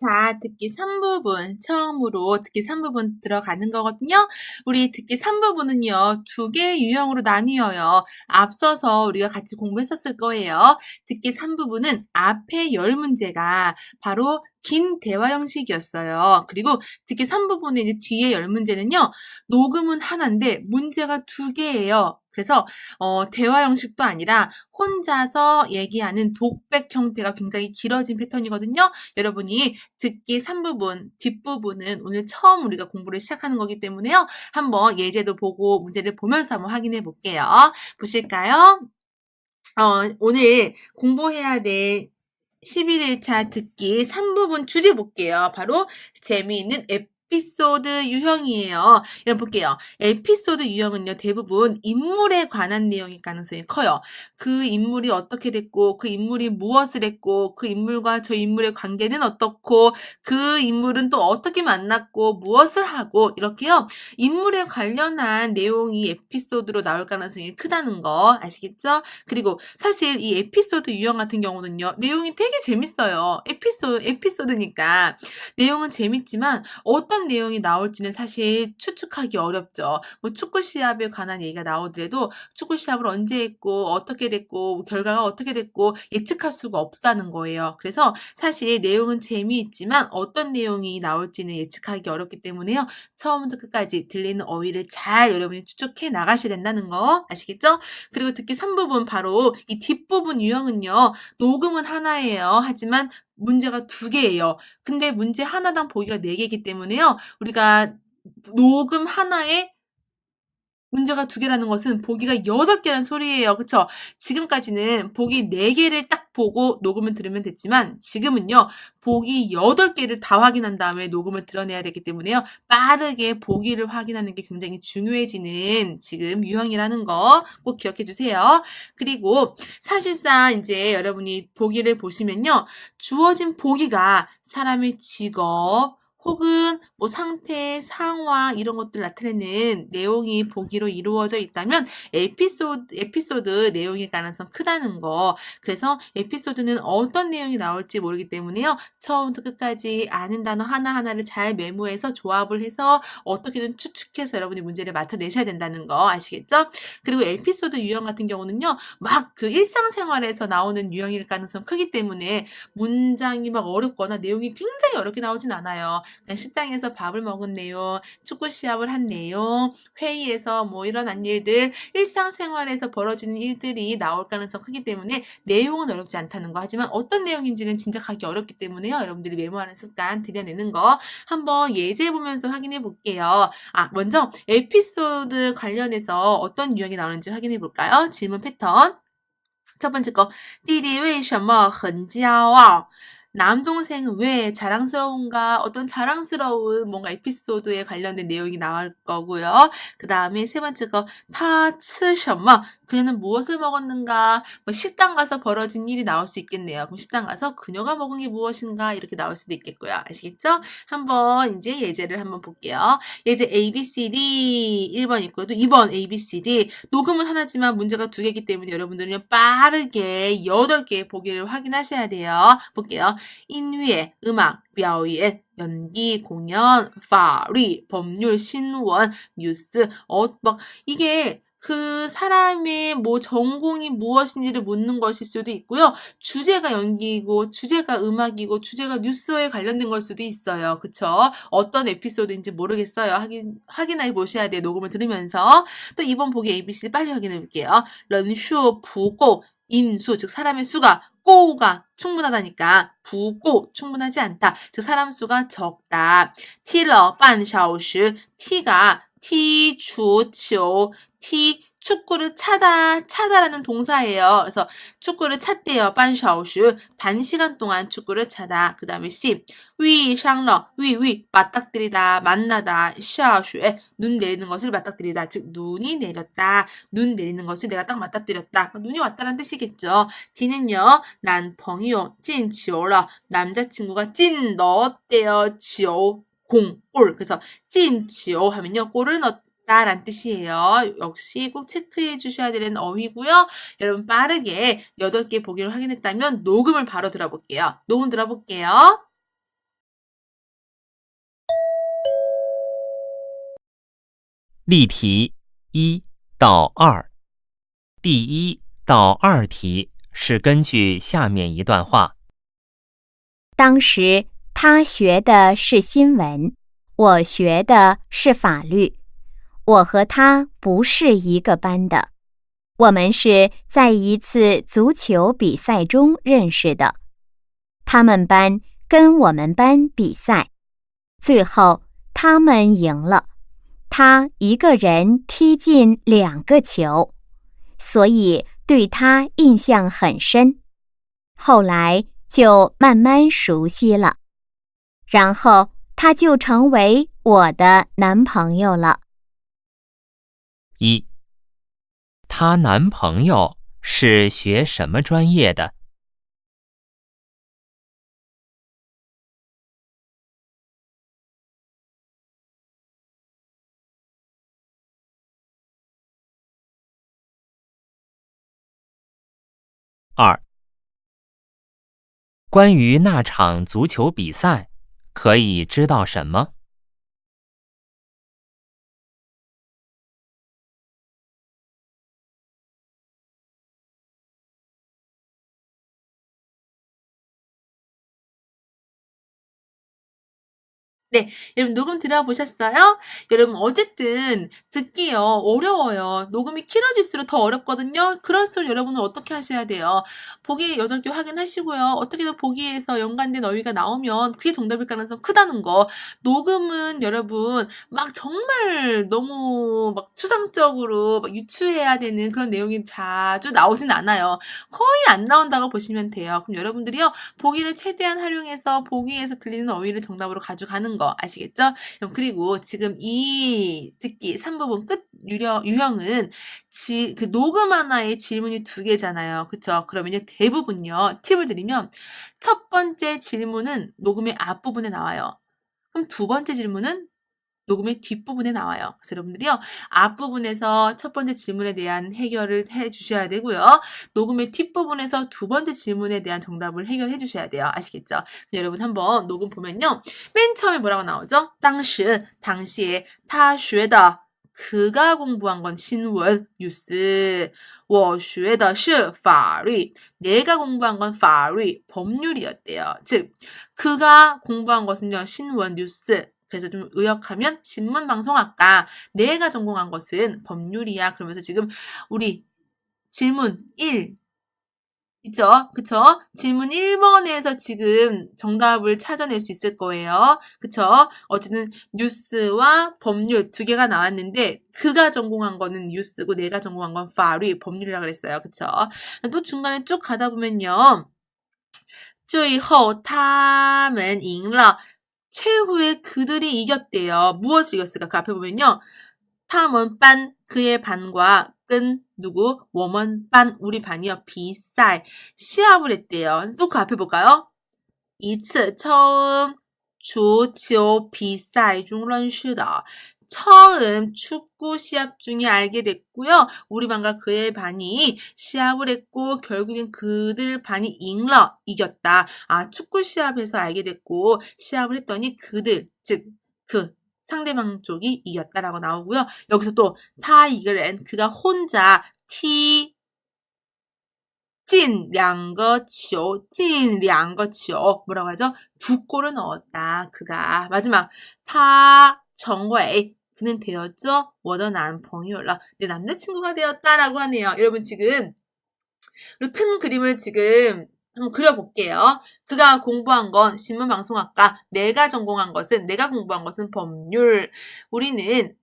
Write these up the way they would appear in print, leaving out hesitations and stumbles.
11일차 듣기 3부분, 처음으로 듣기 3부분 들어가는 거거든요. 우리 듣기 3부분은요, 두 개의 유형으로 나뉘어요. 앞서서 우리가 같이 공부했었을 거예요. 듣기 3부분은 앞에 10문제가 바로 긴 대화 형식이었어요. 그리고 듣기 3부분의 이제 뒤에 10문제는요, 녹음은 하나인데 문제가 두 개예요. 그래서 대화 형식도 아니라 혼자서 얘기하는 독백 형태가 굉장히 길어진 패턴이거든요. 여러분이 듣기 3부분, 뒷부분은 오늘 처음 우리가 공부를 시작하는 거기 때문에요. 한번 예제도 보고 문제를 보면서 한번 확인해 볼게요. 보실까요? 오늘 공부해야 될 11일차 듣기 3부분 주제 볼게요. 바로 재미있는 에피소드 유형이에요. 여러분 볼게요. 에피소드 유형은요, 대부분 인물에 관한 내용일 가능성이 커요. 그 인물이 어떻게 됐고, 그 인물이 무엇을 했고, 그 인물과 저 인물의 관계는 어떻고, 그 인물은 또 어떻게 만났고, 무엇을 하고, 이렇게요. 인물에 관련한 내용이 에피소드로 나올 가능성이 크다는 거 아시겠죠? 그리고 사실 이 에피소드 유형 같은 경우는요, 내용이 되게 재밌어요. 에피소드니까. 내용은 재밌지만 어떤 내용이 나올지는 사실 추측하기 어렵죠. 뭐 축구 시합에 관한 얘기가 나오더라도 축구 시합을 언제 했고, 어떻게 됐고, 결과가 어떻게 됐고, 예측할 수가 없다는 거예요. 그래서 사실 내용은 재미있지만 어떤 내용이 나올지는 예측하기 어렵기 때문에요. 처음부터 끝까지 들리는 어휘를 잘 여러분이 추측해 나가셔야 된다는 거 아시겠죠? 그리고 듣기 3부분 바로 이 뒷부분 유형은요. 녹음은 하나예요. 하지만 문제가 두 개예요. 근데 문제 하나당 보기가 4개이기 때문에요. 우리가 녹음 하나에 문제가 두 개라는 것은 보기가 8개란 소리예요. 그쵸? 지금까지는 보기 4개를 딱 보고 녹음을 들으면 됐지만 지금은요. 보기 8개를 다 확인한 다음에 녹음을 들어내야 되기 때문에요. 빠르게 보기를 확인하는 게 굉장히 중요해지는 지금 유형이라는 거 꼭 기억해 주세요. 그리고 사실상 이제 여러분이 보기를 보시면요. 주어진 보기가 사람의 직업, 혹은 뭐 상태, 상황 이런 것들 나타내는 내용이 보기로 이루어져 있다면 에피소드 내용일 가능성 크다는 거. 그래서 에피소드는 어떤 내용이 나올지 모르기 때문에요. 처음부터 끝까지 아는 단어 하나하나를 잘 메모해서 조합을 해서 어떻게든 추측해서 여러분이 문제를 맞춰내셔야 된다는 거 아시겠죠? 그리고 에피소드 유형 같은 경우는요. 막 그 일상생활에서 나오는 유형일 가능성 크기 때문에 문장이 막 어렵거나 내용이 굉장히 어렵게 나오진 않아요. 그냥 식당에서 밥을 먹은 내용, 축구 시합을 한 내용, 회의에서 뭐 일어난 일들, 일상생활에서 벌어지는 일들이 나올 가능성 크기 때문에 내용은 어렵지 않다는 거. 하지만 어떤 내용인지는 짐작하기 어렵기 때문에요. 여러분들이 메모하는 습관 들여내는 거 한번 예제 보면서 확인해 볼게요. 먼저 에피소드 관련해서 어떤 유형이 나오는지 확인해 볼까요? 질문 패턴. 첫 번째 거, 弟弟为什么很骄傲? 남동생은 왜 자랑스러운가? 어떤 자랑스러운 뭔가 에피소드에 관련된 내용이 나올 거고요. 그 다음에 세 번째 거, 他吃什么? 그녀는 무엇을 먹었는가? 뭐 식당 가서 벌어진 일이 나올 수 있겠네요. 그럼 식당 가서 그녀가 먹은 게 무엇인가? 이렇게 나올 수도 있겠고요. 아시겠죠? 한번 이제 예제를 한번 볼게요. 예제 A, B, C, D 1번 있고요. 또 2번 A, B, C, D. 녹음은 하나지만 문제가 2개이기 때문에 여러분들은 빠르게 8개의 보기를 확인하셔야 돼요. 볼게요. 인회, 음악, 表演, 연기, 공연, 法律, 법률, 신원, 뉴스, 막 이게 그 사람의 뭐 전공이 무엇인지를 묻는 것일 수도 있고요. 주제가 연기이고 주제가 음악이고 주제가 뉴스에 관련된 걸 수도 있어요. 그쵸? 어떤 에피소드인지 모르겠어요. 확인해 보셔야 돼요. 녹음을 들으면서. 또 이번 보기 ABC 빨리 확인해 볼게요. 人数不够 인수, 즉 사람의 수가 꼬가 충분하다니까 부고 충분하지 않다. 즉 사람 수가 적다. 踢了半小时 T가踢足球 T 축구를 차다라는 동사예요. 그래서 축구를 찼대요. 半小时 반 시간 동안 축구를 차다. 그 다음에 C 위상러 위 맞닥뜨리다 만나다 下雪 눈 내리는 것을 맞닥뜨리다. 즉 눈이 내렸다. 눈 내리는 것을 내가 딱 맞닥뜨렸다. 눈이 왔다는 뜻이겠죠. D는요. 난朋友 进球了 남자친구가 찐 넣었대요. 球 공, 골. 그래서 进球 하면요. 골을 넣었다. 라는 뜻이에요. 역시 꼭 체크해 주셔야 되는 어휘고요. 여러분 빠르게 8개 보기를 확인했다면 녹음을 바로 들어볼게요. 녹음 들어볼게요. 例题1到2，第1到2题是根据下面一段话。当时他学的是新闻，我学的是法律。我和他不是一个班的，我们是在一次足球比赛中认识的。他们班跟我们班比赛，最后他们赢了，他一个人踢进2个球，所以对他印象很深。后来就慢慢熟悉了，然后他就成为我的男朋友了。1. 她男朋友是学什么专业的？ 2. 关于那场足球比赛，可以知道什么？네, 여러분 녹음 들어보셨어요? 여러분 어쨌든 듣기요 어려워요. 녹음이 길어질수록 더 어렵거든요. 그럴수록 여러분은 어떻게 하셔야 돼요? 보기 8개 확인하시고요. 어떻게든 보기에서 연관된 어휘가 나오면 그게 정답일 가능성 크다는 거. 녹음은 여러분 막 정말 너무 막 추상적으로 막 유추해야 되는 그런 내용이 자주 나오진 않아요. 거의 안 나온다고 보시면 돼요. 그럼 여러분들이요 보기를 최대한 활용해서 보기에서 들리는 어휘를 정답으로 가져가는 거 아시겠죠? 그리고 지금 이 듣기 3부분 끝 유형은 그 녹음 하나에 질문이 2개잖아요. 그쵸? 그러면요 대부분요 팁을 드리면 첫 번째 질문은 녹음의 앞부분에 나와요. 그럼 두 번째 질문은 녹음의 뒷부분에 나와요. 그래서 여러분들이요 앞부분에서 첫 번째 질문에 대한 해결을 해주셔야 되고요. 녹음의 뒷부분에서 두 번째 질문에 대한 정답을 해결해 주셔야 돼요. 아시겠죠? 여러분 한번 녹음 보면요. 맨 처음에 뭐라고 나오죠? 당시에 他学的 그가 공부한 건 신문, 뉴스. 我学的是法律 내가 공부한 건 法律, 법률이었대요. 즉 그가 공부한 것은요 신문, 뉴스. 그래서 좀 의역하면 신문방송학과, 내가 전공한 것은 법률이야. 그러면서 지금 우리 질문 1 있죠? 그쵸? 질문 1번에서 지금 정답을 찾아낼 수 있을 거예요. 그쵸? 어쨌든 뉴스와 법률 2개가 나왔는데 그가 전공한 거는 뉴스고 내가 전공한 건法律, 법률이라고 그랬어요. 그쵸? 또 중간에 쭉 가다 보면요. 最后他们赢了 최후에 그들이 이겼대요. 무엇을 이겼을까? 그 앞에 보면요. 他们班 그의 반과 끈 누구? 我们班 우리 반이요. 比赛 시합을 했대요. 또 그 앞에 볼까요? 一次 처음 足球比赛中认识的 처음 축구 시합 중에 알게 됐고요. 우리 반과 그의 반이 시합을 했고 결국엔 그들 반이 이겼다. 아, 축구 시합에서 알게 됐고 시합을 했더니 그들, 즉 그 상대방 쪽이 이겼다라고 나오고요. 여기서 또 타이거렌 그가 혼자 찐 2个球 뭐라고 하죠? 2골을 넣었다. 그가 마지막 他成为 그는 되었죠. 我的男朋友了. 내 남자친구가 되었다라고 하네요. 여러분 지금 우리 큰 그림을 지금 한번 그려볼게요. 그가 공부한 건 신문방송학과, 내가 공부한 것은 법률. 우리는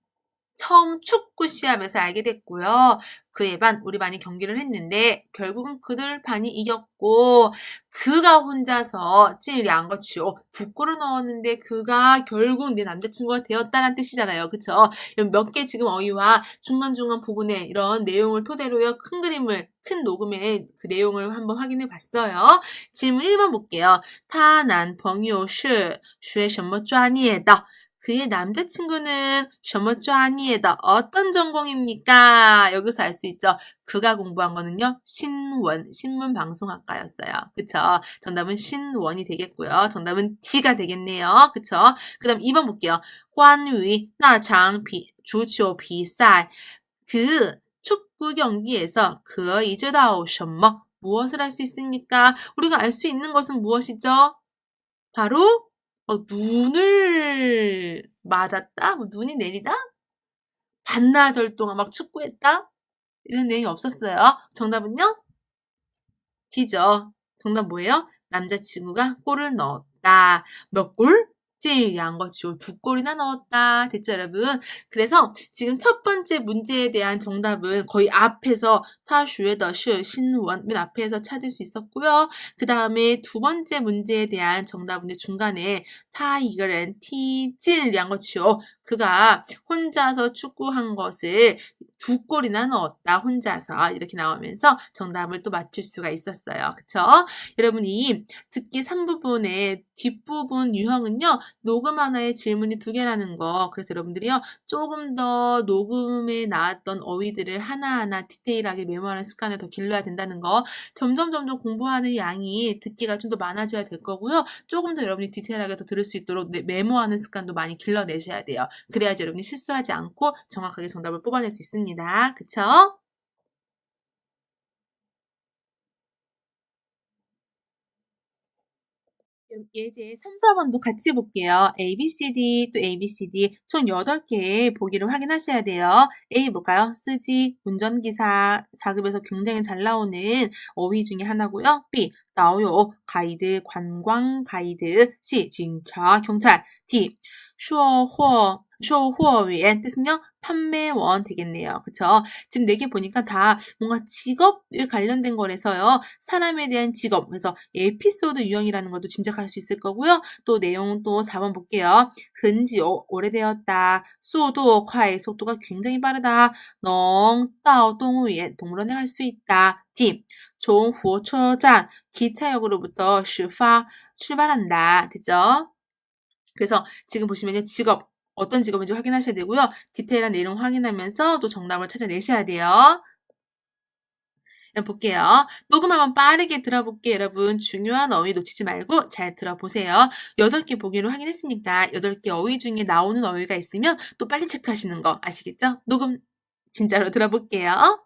처음 축구 시합에서 알게 됐고요. 그의 반, 우리 반이 경기를 했는데 결국은 그들 반이 이겼고 그가 혼자서 찐 양거치요. 2골을 넣었는데 그가 결국 내 남자친구가 되었다는 뜻이잖아요. 그쵸? 이런 몇 개 지금 어휘와 중간중간 부분에 이런 내용을 토대로요. 큰 그림을, 큰 녹음의 그 내용을 한번 확인해 봤어요. 질문 1번 볼게요. 他男朋友是学什么专业的? 그의 남자친구는 什么专业的 어떤 전공입니까? 여기서 알 수 있죠. 그가 공부한 거는요. 신원, 신문방송학과였어요. 그쵸? 정답은 신원이 되겠고요. 정답은 D가 되겠네요. 그쵸? 그 다음 2번 볼게요. 关于那场足球比赛 그 축구 경기에서 可以知道什么 무엇을 할 수 있습니까? 우리가 알 수 있는 것은 무엇이죠? 바로 눈을 맞았다? 뭐 눈이 내리다? 반나절 동안 막 축구했다? 이런 내용이 없었어요. 정답은요? D죠. 정답 뭐예요? 남자친구가 골을 넣었다. 몇 골? 这两个球 2골이나 넣었다. 됐죠, 여러분? 그래서 지금 첫 번째 문제에 대한 정답은 거의 앞에서 他学的是新闻 맨 앞에서 찾을 수 있었고요. 그 다음에 두 번째 문제에 대한 정답은 중간에 他一个人踢进两个球 그가 혼자서 축구한 것을 2골이나 넣었다. 혼자서 이렇게 나오면서 정답을 또 맞출 수가 있었어요. 그쵸? 여러분이 듣기 3부분의 뒷부분 유형은요. 녹음 하나에 질문이 2개라는 거. 그래서 여러분들이요. 조금 더 녹음에 나왔던 어휘들을 하나하나 디테일하게 메모하는 습관을 더 길러야 된다는 거. 점점 공부하는 양이 듣기가 좀 더 많아져야 될 거고요. 조금 더 여러분이 디테일하게 더 들을 수 있도록 메모하는 습관도 많이 길러내셔야 돼요. 그래야지 여러분이 실수하지 않고 정확하게 정답을 뽑아낼 수 있습니다. 그쵸? 예제 3, 4번도 같이 볼게요. A, B, C, D, 또 A, B, C, D 총 8개의 보기를 확인하셔야 돼요. A 볼까요? 쓰지, 운전기사, 4급에서 굉장히 잘 나오는 어휘 중에 하나고요. B, 导游, 가이드, 관광 가이드. C, 警察, 경찰. D, 售货员 뜻은요? 판매원 되겠네요. 그쵸? 지금 4개 보니까 다 뭔가 직업에 관련된 거라서요. 사람에 대한 직업, 그래서 에피소드 유형이라는 것도 짐작할 수 있을 거고요. 또 내용 또 4번 볼게요. 근지 오래되었다. 수도 콰이 속도가 굉장히 빠르다. 농, 따오, 동우에 동물원에 갈 수 있다. D, 종, 후처站, 기차역으로부터 출발한다. 됐죠? 그래서 지금 보시면요. 직업, 어떤 직업인지 확인하셔야 되고요. 디테일한 내용 확인하면서 또 정답을 찾아내셔야 돼요. 볼게요. 녹음 한번 빠르게 들어볼게요. 여러분 중요한 어휘 놓치지 말고 잘 들어보세요. 8개 보기로 확인했으니까 8개 어휘 중에 나오는 어휘가 있으면 또 빨리 체크하시는 거 아시겠죠? 녹음 진짜로 들어볼게요.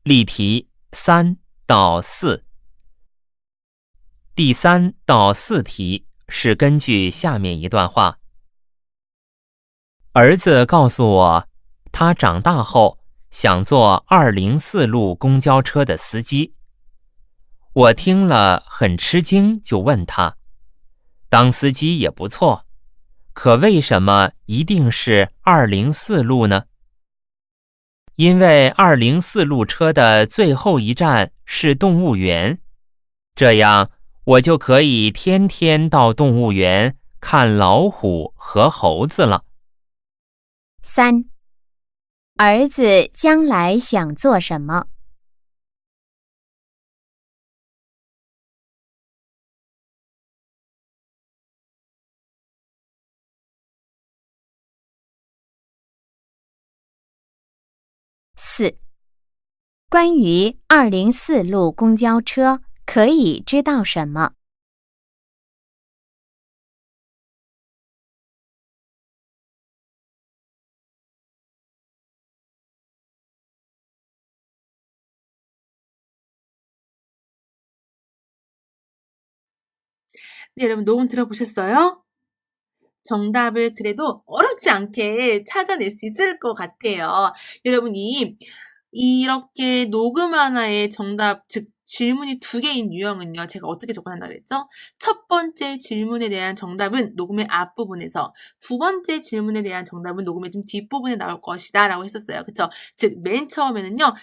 例题3到4，第3到4题是根据下面一段话。儿子告诉我，他长大后想做204路公交车的司机。我听了很吃惊，就问他，当司机也不错，可为什么一定是204路呢？因为204路车的最后一站是动物园，这样我就可以天天到动物园看老虎和猴子了。3. 儿子将来想做什么？4. 关于204路公交车可以知道什么？네, 여러분 녹음 들어보셨어요? 정답을 그래도 어렵지 않게 찾아낼 수 있을 것 같아요. 여러분이 이렇게 녹음 하나의 정답, 즉 질문이 2개인 유형은요. 제가 어떻게 접근한다고 그랬죠? 첫 번째 질문에 대한 정답은 녹음의 앞부분에서, 두 번째 질문에 대한 정답은 녹음의 좀 뒷부분에 나올 것이다 라고 했었어요. 그쵸? 즉 맨 처음에는요.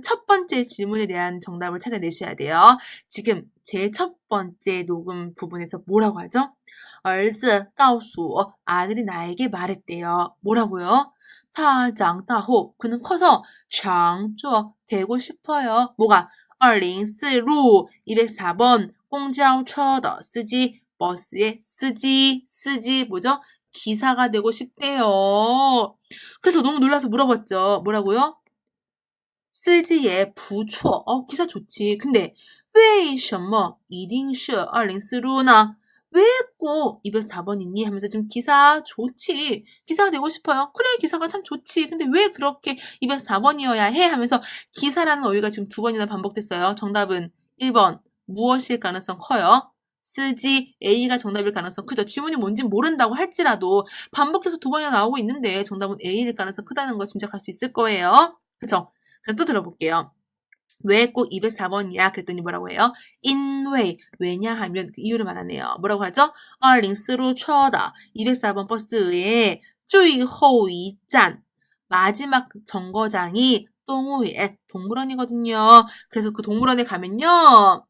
첫 번째 질문에 대한 정답을 찾아내셔야 돼요. 지금 제일 첫 번째 녹음 부분에서 뭐라고 하죠? 儿子告诉我 아들이 나에게 말했대요. 뭐라고요? 他长大后 그는 커서 想做 되고 싶어요. 뭐가? 204루 204번 公交车的司机 버스의 쓰지 뭐죠? 기사가 되고 싶대요. 그래서 너무 놀라서 물어봤죠. 뭐라고요? 司机의 不错. 기사 좋지. 근데 为什么一定是204루呢? 왜 꼭 204번이니? 하면서 지금 기사 좋지. 기사가 되고 싶어요. 그래, 기사가 참 좋지. 근데 왜 그렇게 204번이어야 해? 하면서 기사라는 어휘가 지금 2번이나 반복됐어요. 정답은 1번. 무엇일 가능성 커요? 쓰지 A가 정답일 가능성 크죠. 지문이 뭔지 모른다고 할지라도 반복해서 2번이나 나오고 있는데 정답은 A일 가능성 크다는 거 짐작할 수 있을 거예요. 그쵸? 그럼 또 들어볼게요. 왜 꼭 204번이야? 그랬더니 뭐라고 해요? 因为 왜냐하면 그 이유를 말하네요. 뭐라고 하죠? 204루 车的 204번 버스의 最后一站 마지막 정거장이 동호회 동물원이거든요. 그래서 그 동물원에 가면요.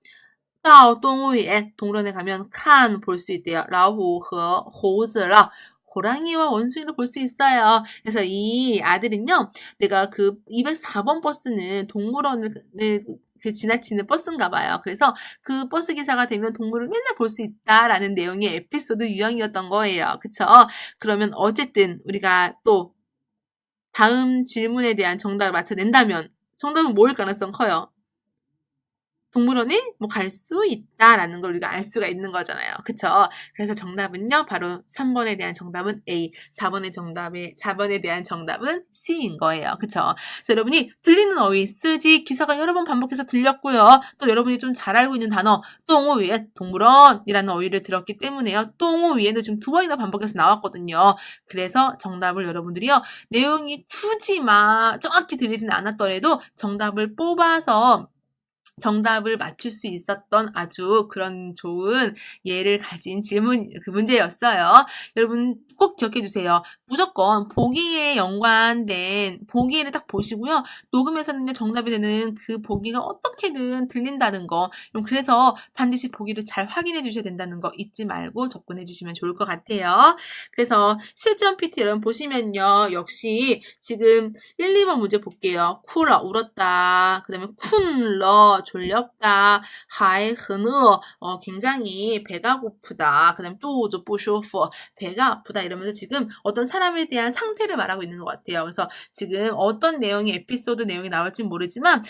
到动物园 동물원에 가면 칸 볼 수 있대요. 老虎和猴子了. 호랑이와 원숭이를 볼 수 있어요. 그래서 이 아들은요, 내가 그 204번 버스는 동물원을 지나치는 버스인가 봐요. 그래서 그 버스 기사가 되면 동물을 맨날 볼 수 있다라는 내용의 에피소드 유형이었던 거예요. 그쵸? 그러면 어쨌든 우리가 또 다음 질문에 대한 정답을 맞춰낸다면 정답은 뭐일 가능성 커요? 동물원에 뭐 갈 수 있다라는 걸 우리가 알 수가 있는 거잖아요. 그쵸? 그래서 정답은요, 바로 3번에 대한 정답은 A, 4번에 대한 정답은 C인 거예요. 그쵸? 그래서 여러분이 들리는 어휘, 쓰지, 기사가 여러 번 반복해서 들렸고요. 또 여러분이 좀 잘 알고 있는 단어, 동호회, 동물원이라는 어휘를 들었기 때문에요. 동호회도 지금 2번이나 반복해서 나왔거든요. 그래서 정답을 여러분들이요, 내용이 굳이 막 정확히 들리지는 않았더라도 정답을 뽑아서 정답을 맞출 수 있었던 아주 그런 좋은 예를 가진 그 문제였어요. 여러분 꼭 기억해 주세요. 무조건 보기에 연관된 보기를 딱 보시고요. 녹음에서는요, 정답이 되는 그 보기가 어떻게든 들린다는 거. 그래서 반드시 보기를 잘 확인해 주셔야 된다는 거 잊지 말고 접근해 주시면 좋을 것 같아요. 그래서 실전 PT 여러분 보시면요, 역시 지금 1, 2번 문제 볼게요. 쿨러 울었다. 그 다음에 쿤러 졸렸다. 하이 흔어 굉장히 배가 고프다. 그 다음에 또저 부쇼프 배가 아프다 이러면서 지금 어떤 사람에 대한 상태를 말하고 있는 것 같아요. 그래서 지금 어떤 내용의 에피소드 내용이 나올지 모르지만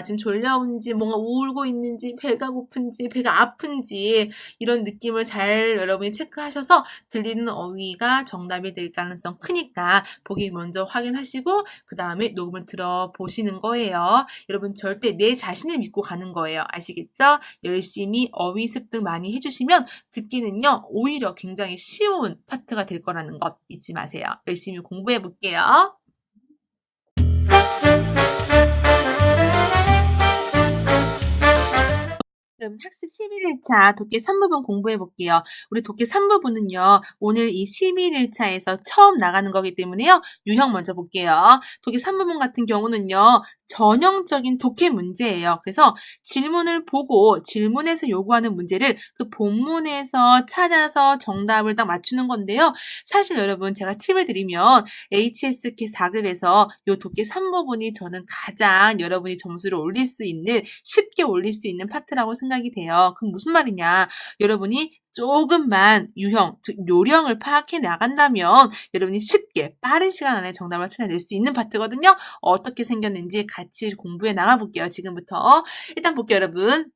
지금 졸려온지 뭔가 울고 있는지 배가 고픈지 배가 아픈지 이런 느낌을 잘 여러분이 체크하셔서 들리는 어휘가 정답이 될 가능성 크니까 보기 먼저 확인하시고 그 다음에 녹음을 들어보시는 거예요. 여러분 절대 내 자신을 믿고 가는 거예요. 아시겠죠? 열심히 어휘 습득 많이 해주시면 듣기는요, 오히려 굉장히 쉬운 파트가 될 거라는 것 잊지 마세요. 열심히 공부해 볼게요. 그럼 학습 11일차 독해 3부분 공부해 볼게요. 우리 독해 3부분은요, 오늘 이 11일차에서 처음 나가는 거기 때문에요, 유형 먼저 볼게요. 독해 3부분 같은 경우는요, 전형적인 독해 문제예요. 그래서 질문을 보고 질문에서 요구하는 문제를 그 본문에서 찾아서 정답을 딱 맞추는 건데요. 사실 여러분 제가 팁을 드리면 HSK 4급에서 요 독해 3부분이 저는 가장 여러분이 점수를 올릴 수 있는, 쉽게 올릴 수 있는 파트라고 생각이 돼요. 그럼 무슨 말이냐? 여러분이 조금만 유형, 즉 요령을 파악해 나간다면 여러분이 쉽게 빠른 시간 안에 정답을 찾아낼 수 있는 파트거든요. 어떻게 생겼는지 같이 공부해 나가볼게요. 지금부터. 일단 볼게요, 여러분.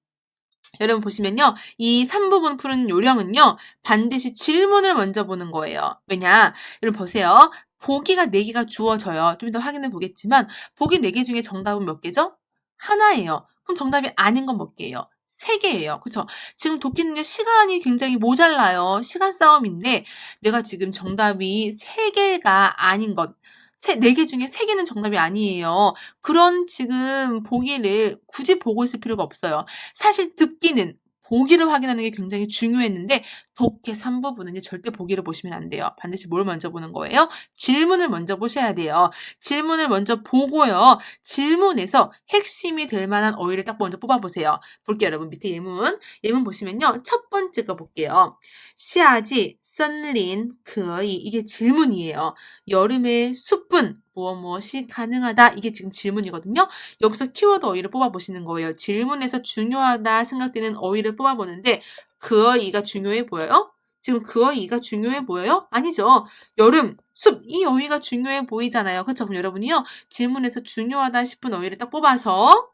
여러분 보시면요, 이 3부분 푸는 요령은요, 반드시 질문을 먼저 보는 거예요. 왜냐? 여러분 보세요. 보기가 4개가 주어져요. 좀 이따 확인해 보겠지만 보기 4개 중에 정답은 몇 개죠? 하나예요. 그럼 정답이 아닌 건 몇 개예요? 3개예요. 그쵸? 지금 독해는요, 시간이 굉장히 모자라요. 시간 싸움인데 내가 지금 정답이 3개가 아닌 것, 4개 중에 3개는 정답이 아니에요. 그런 지금 보기를 굳이 보고 있을 필요가 없어요. 사실 듣기는 보기를 확인하는 게 굉장히 중요했는데 독해 3부분은요, 절대 보기를 보시면 안 돼요. 반드시 뭘 먼저 보는 거예요? 질문을 먼저 보셔야 돼요. 질문을 먼저 보고요. 질문에서 핵심이 될 만한 어휘를 딱 먼저 뽑아보세요. 볼게요, 여러분. 밑에 예문. 예문 보시면요. 첫 번째 거 볼게요. 시아지,森林, 可以. 이게 질문이에요. 여름에 숲은 무엇이 가능하다. 이게 지금 질문이거든요. 여기서 키워드 어휘를 뽑아보시는 거예요. 질문에서 중요하다 생각되는 어휘를 뽑아보는데 그어이가 중요해 보여요? 지금 그어이가 중요해 보여요? 아니죠. 여름, 숲, 이 어휘가 중요해 보이잖아요. 그렇죠? 그럼 여러분이요. 질문에서 중요하다 싶은 어휘를 딱 뽑아서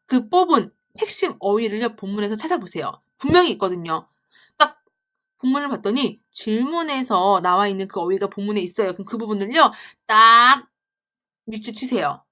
그 뽑은 핵심 어휘를요. 본문에서 찾아보세요. 분명히 있거든요. 딱 본문을 봤더니 질문에서 나와 있는 그 어휘가 본문에 있어요. 그럼 그 부분을요. 딱 밑줄 치세요.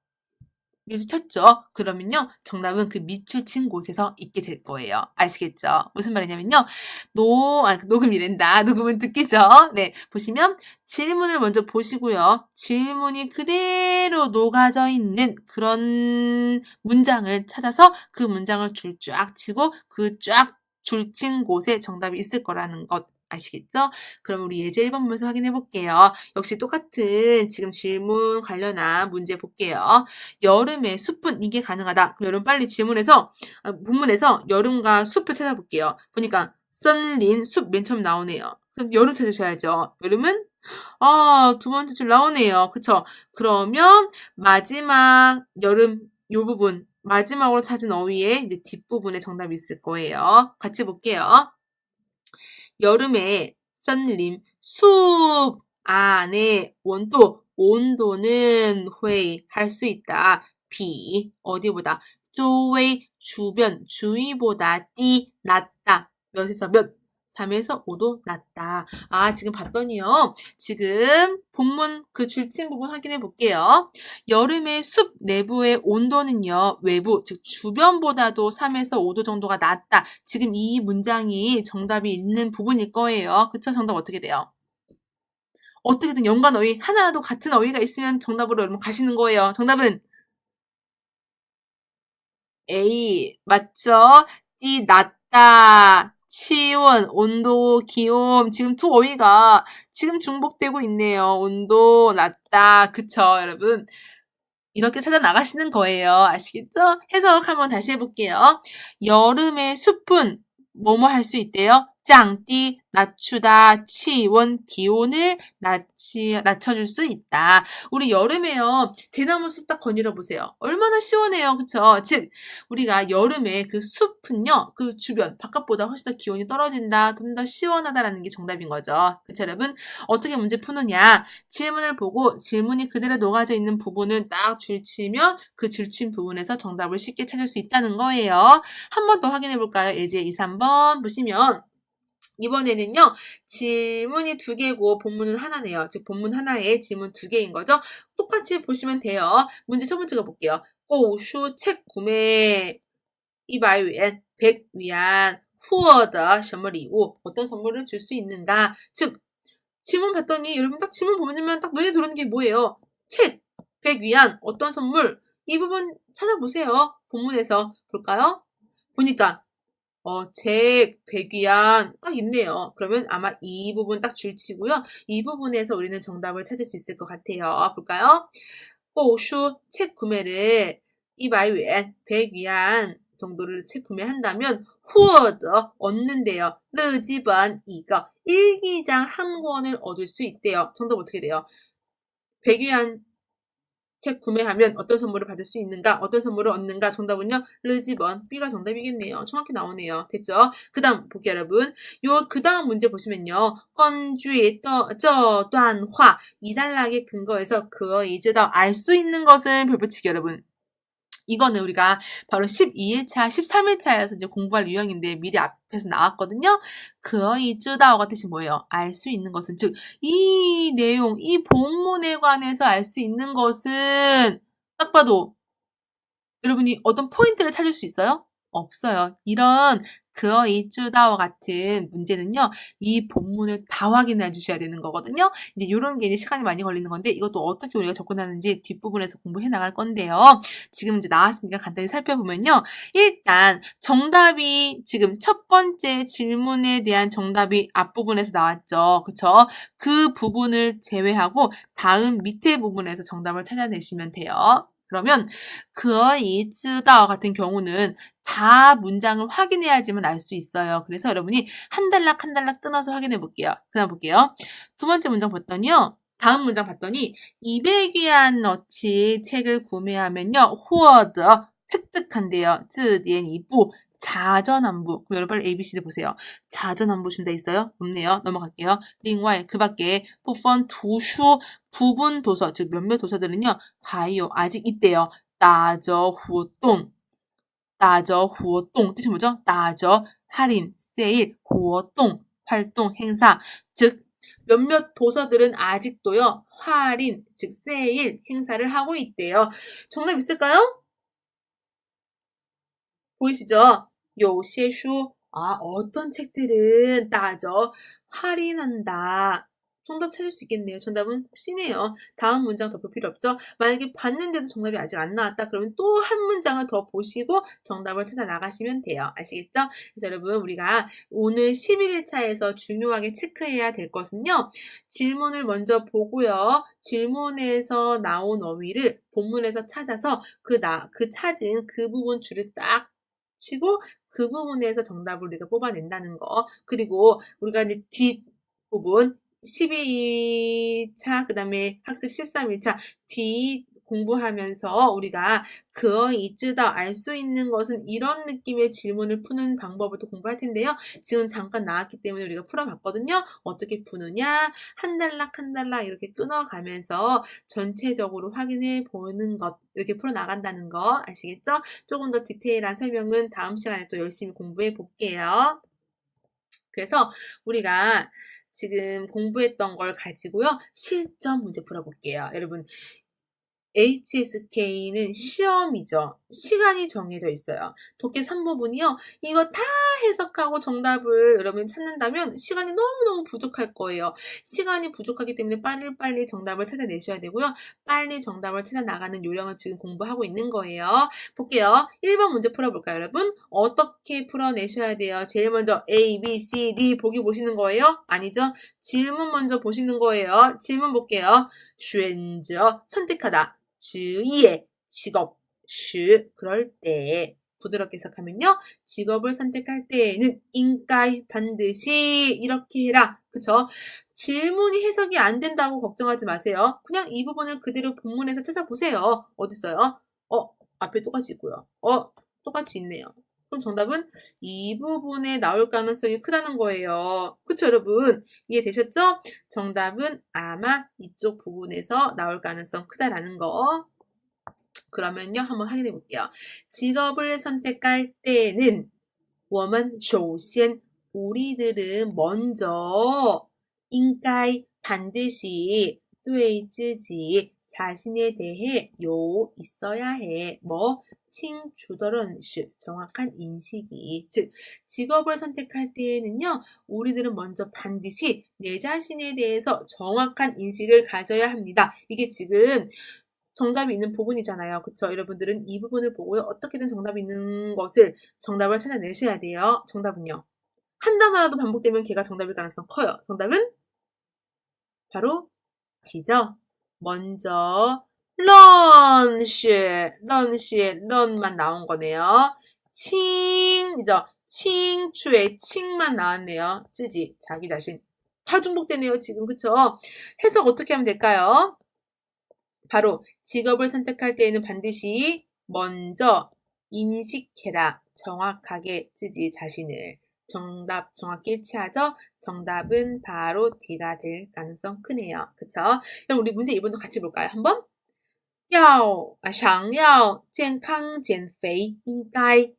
밑줄 쳤죠? 그러면요. 정답은 그 밑줄 친 곳에서 있게 될 거예요. 아시겠죠? 무슨 말이냐면요. 녹음이란다. 녹음은 듣기죠? 네. 보시면 질문을 먼저 보시고요. 질문이 그대로 녹아져 있는 그런 문장을 찾아서 그 문장을 줄 쫙 치고 그 쫙 줄 친 곳에 정답이 있을 거라는 것. 아시겠죠? 그럼 우리 예제 1번 보면서 확인해 볼게요. 역시 똑같은 지금 질문 관련한 문제 볼게요. 여름에 숲은 이게 가능하다. 그럼 여러분 빨리 본문에서 여름과 숲을 찾아볼게요. 보니까森林, 숲 맨 처음 나오네요. 그럼 여름 찾으셔야죠. 여름은 두 번째 줄 나오네요. 그쵸? 그러면 마지막 여름 요 부분 마지막으로 찾은 어휘의 이제 뒷부분에 정답이 있을 거예요. 같이 볼게요. 여름에森林, 숲 안에 온도는 할 수 있다. 비 어디보다 周围 주변 주위보다 낮다. 몇에서 몇? 3에서 5도 낮다. 지금 봤더니요. 지금 본문 그 줄친 부분 확인해 볼게요. 여름의 숲 내부의 온도는요. 외부, 즉 주변보다도 3에서 5도 정도가 낮다. 지금 이 문장이 정답이 있는 부분일 거예요. 그쵸? 정답 어떻게 돼요? 어떻게든 연관 어휘 하나라도 같은 어휘가 있으면 정답으로 여러분 가시는 거예요. 정답은 A. 맞죠? D. 낮다. 치온, 온도, 기온. 지금 두 어휘가 지금 중복되고 있네요. 온도, 낮다. 그쵸, 여러분? 이렇게 찾아 나가시는 거예요. 아시겠죠? 해석 한번 다시 해볼게요. 여름의 숲은 뭐뭐 할 수 있대요? 짱띠, 낮추다, 치원, 기온을 낮춰줄 수 있다. 우리 여름에요, 대나무 숲 딱 거닐어 보세요. 얼마나 시원해요. 그쵸? 즉, 우리가 여름에 그 숲은요, 그 주변, 바깥보다 훨씬 더 기온이 떨어진다, 좀 더 시원하다라는 게 정답인 거죠. 그쵸, 여러분? 어떻게 문제 푸느냐? 질문을 보고 질문이 그대로 녹아져 있는 부분을 딱 줄치면 그 줄친 부분에서 정답을 쉽게 찾을 수 있다는 거예요. 한 번 더 확인해 볼까요? 예제 2, 3번 보시면 이번에는요. 질문이 2개고 본문은 하나네요. 즉 본문 하나에 질문 2개인 거죠. 똑같이 보시면 돼요. 문제 첫 번째 거 볼게요. 购书책 구매 100元, 100위안, 获得什么礼物, 어떤 선물을 줄 수 있는가. 즉 질문 봤더니 여러분 딱 질문 보면 딱 눈에 들어오는 게 뭐예요? 책, 100위안, 어떤 선물? 이 부분 찾아보세요. 본문에서 볼까요? 보니까 책 100위안 딱 있네요. 그러면 아마 이 부분 딱 줄치고요. 이 부분에서 우리는 정답을 찾을 수 있을 것 같아요. 볼까요? 购书, 책 구매를 100위안, 100위안 정도를 책 구매한다면 获得, 얻는데요. 日记本 이거 일기장 한 권을 얻을 수 있대요. 정답 어떻게 돼요? 100위안 책 구매하면 어떤 선물을 받을 수 있는가? 어떤 선물을 얻는가? 정답은요. 日记本 B가 정답이겠네요. 정확히 나오네요. 됐죠? 그 다음 볼게요, 여러분. 그 다음 문제 보시면요. 根据这段话 이 단락의 근거에서 可以知道 알 수 있는 것은 별표치기 여러분. 이거는 우리가 바로 12일차, 13일차에서 이제 공부할 유형인데 미리 앞에서 나왔거든요. 可以知道가 뜻이 뭐예요? 알 수 있는 것은, 즉 이 내용, 이 본문에 관해서 알 수 있는 것은 딱 봐도 여러분이 어떤 포인트를 찾을 수 있어요? 없어요. 이런 그어이 쯔다와 같은 문제는요, 이 본문을 다 확인해 주셔야 되는 거거든요. 이제 요런 게 이제 시간이 많이 걸리는 건데, 이것도 어떻게 우리가 접근하는지 뒷부분에서 공부해 나갈 건데요. 지금 이제 나왔으니까 간단히 살펴보면요. 일단, 정답이 지금 첫 번째 질문에 대한 정답이 앞부분에서 나왔죠. 그쵸? 그 부분을 제외하고, 다음 밑에 부분에서 정답을 찾아내시면 돼요. 그러면, 그어이 쯔다와 같은 경우는 다 문장을 확인해야지만 알 수 있어요. 그래서 여러분이 한 단락 한 단락 끊어서 확인해 볼게요. 그냥 볼게요. 두 번째 문장 봤더니요. 다음 문장 봤더니 200위안어치 책을 구매하면요. 获得 획득한대요. 字典 2부 자전안부. 그럼 여러분 빨리 ABCD 보세요. 자전안부 준다 있어요? 없네요. 넘어갈게요. 另外 그 밖에 部分图书 부분 도서 즉 몇몇 도서들은요. 还有 아직 있대요. 打折活动 打折活动 뜻이 뭐죠? 打折 할인, 세일, 活动 활동, 행사. 즉 몇몇 도서들은 아직도요. 할인, 즉 세일, 행사를 하고 있대요. 정답 있을까요? 보이시죠? 有些书 어떤 책들은 打折 할인한다. 정답 찾을 수 있겠네요. 정답은 C네요. 다음 문장 더 볼 필요 없죠? 만약에 봤는데도 정답이 아직 안 나왔다 그러면 또 한 문장을 더 보시고 정답을 찾아 나가시면 돼요. 아시겠죠? 그래서 여러분 우리가 오늘 11일차에서 중요하게 체크해야 될 것은요. 질문을 먼저 보고요. 질문에서 나온 어휘를 본문에서 찾아서 그 찾은 그 부분 줄을 딱 치고 그 부분에서 정답을 우리가 뽑아낸다는 거. 그리고 우리가 이제 뒷부분 12차 그다음에 학습 13일차 뒤 공부하면서 우리가 그어이 쯔다 알 수 있는 것은 이런 느낌의 질문을 푸는 방법을 또 공부할 텐데요. 지금 잠깐 나왔기 때문에 우리가 풀어봤거든요. 어떻게 푸느냐 한 단락 한 단락 이렇게 끊어가면서 전체적으로 확인해 보는 것 이렇게 풀어나간다는 거 아시겠죠? 조금 더 디테일한 설명은 다음 시간에 또 열심히 공부해 볼게요. 그래서 우리가 지금 공부했던 걸 가지고요. 실전 문제 풀어볼게요. 여러분 HSK는 시험이죠. 시간이 정해져 있어요. 독해 3부분이요. 이거 다 해석하고 정답을 여러분 찾는다면 시간이 너무너무 부족할 거예요. 시간이 부족하기 때문에 빨리빨리 정답을 찾아내셔야 되고요. 빨리 정답을 찾아 나가는 요령을 지금 공부하고 있는 거예요. 볼게요. 1번 문제 풀어볼까요, 여러분? 어떻게 풀어내셔야 돼요? 제일 먼저 A, B, C, D 보기 보시는 거예요? 아니죠? 질문 먼저 보시는 거예요. 질문 볼게요. 选择 선택하다. 职业 직업 时 그럴 때 부드럽게 해석하면요. 직업을 선택할 때에는 应该 반드시 이렇게 해라. 그쵸? 질문이 해석이 안 된다고 걱정하지 마세요. 그냥 이 부분을 그대로 본문에서 찾아보세요. 어딨어요? 앞에 똑같이 있고요. 똑같이 있네요. 그럼 정답은 이 부분에 나올 가능성이 크다는 거예요. 그쵸, 여러분? 이해되셨죠? 정답은 아마 이쪽 부분에서 나올 가능성 크다라는 거. 그러면요, 한번 확인해 볼게요. 직업을 선택할 때는 我们首先 우리들은 먼저 应该 반드시 对自己 자신에 대해 요 있어야 해. 뭐清楚的认识 정확한 인식이. 즉 직업을 선택할 때에는요. 우리들은 먼저 반드시 내 자신에 대해서 정확한 인식을 가져야 합니다. 이게 지금 정답이 있는 부분이잖아요. 그쵸? 여러분들은 이 부분을 보고요. 어떻게든 정답이 있는 것을 정답을 찾아내셔야 돼요. 정답은요. 한 단어라도 반복되면 걔가 정답일 가능성 커요. 정답은 바로 D죠. 먼저 런만 나온 거네요. 칭이죠. 칭추의 칭만 나왔네요. 쯔지 자기 자신. 다 중복되네요. 지금 그쵸? 해석 어떻게 하면 될까요? 바로 직업을 선택할 때에는 반드시 먼저 인식해라. 정확하게 쯔지 자신을. 정답 정확히 일치하죠? 정답은 바로 D가 될 가능성 크네요. 그쵸? 그럼 우리 문제 2번도 같이 볼까요? 한번? 想要健康减肥应该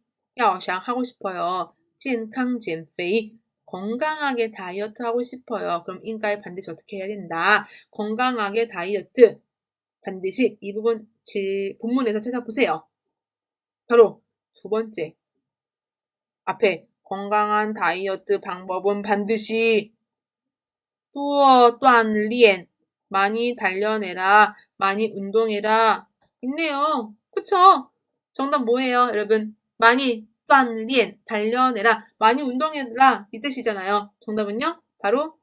想하고 싶어요. 健康减肥 건강하게 다이어트 하고 싶어요. 그럼 인가에 반드시 어떻게 해야 된다? 건강하게 다이어트 반드시 이 부분 본문에서 찾아보세요. 바로 두 번째 앞에 건강한 다이어트 방법은 반드시 多锻炼 많이 단련해라, 많이 운동해라 있네요. 그쵸? 정답 뭐예요, 여러분? 많이 锻炼 단련해라, 많이 운동해라 이 뜻이잖아요. 정답은요? 바로